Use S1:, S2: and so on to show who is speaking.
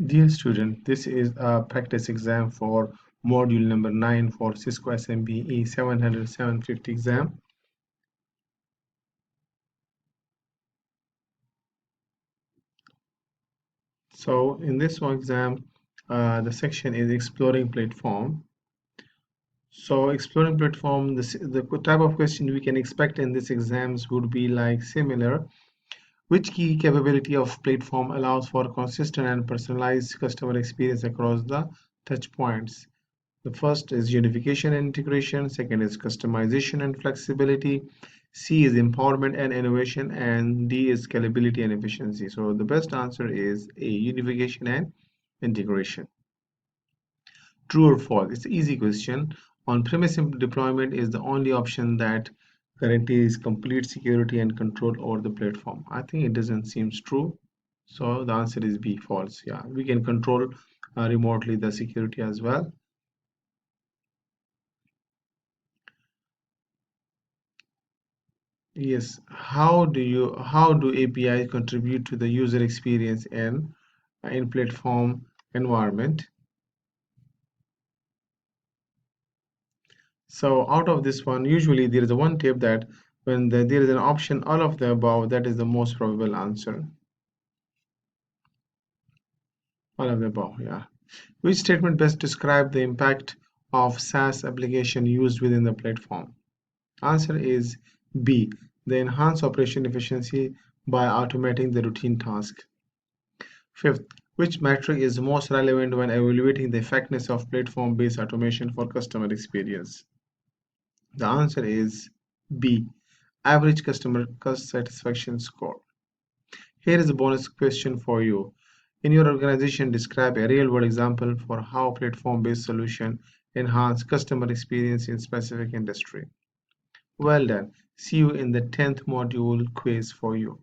S1: Dear student, this is a practice exam for module number 9 for CISCO SMBE 700-750 exam. So in this one exam, the section is exploring platform. So exploring platform, the type of question we can expect in this exams would be like similar. Which key capability of platform allows for consistent and personalized customer experience across the touch points? The first is unification and integration, second is customization and flexibility, C is empowerment and innovation, and D is scalability and efficiency. So the best answer is A, unification and integration. True or false? It's an easy question. On-premise deployment is the only option that guarantees complete security and control over the platform. I think it doesn't seem true. So the answer is B, false. Yeah, we can control remotely the security as well. Yes, how do APIs contribute to the user experience in platform environment? So out of this one, usually there is a one tip that when there is an option all of the above, that is the most probable answer. All of the above, yeah. Which statement best describe the impact of SaaS application used within the platform? Answer is B. They enhance operation efficiency by automating the routine task. Fifth, which metric is most relevant when evaluating the effectiveness of platform-based automation for customer experience? The answer is B, average customer satisfaction score. Here is a bonus question for you. In your organization, describe a real-world example for how platform-based solution enhance customer experience in specific industry. Well done. See you in the 10th module quiz for you.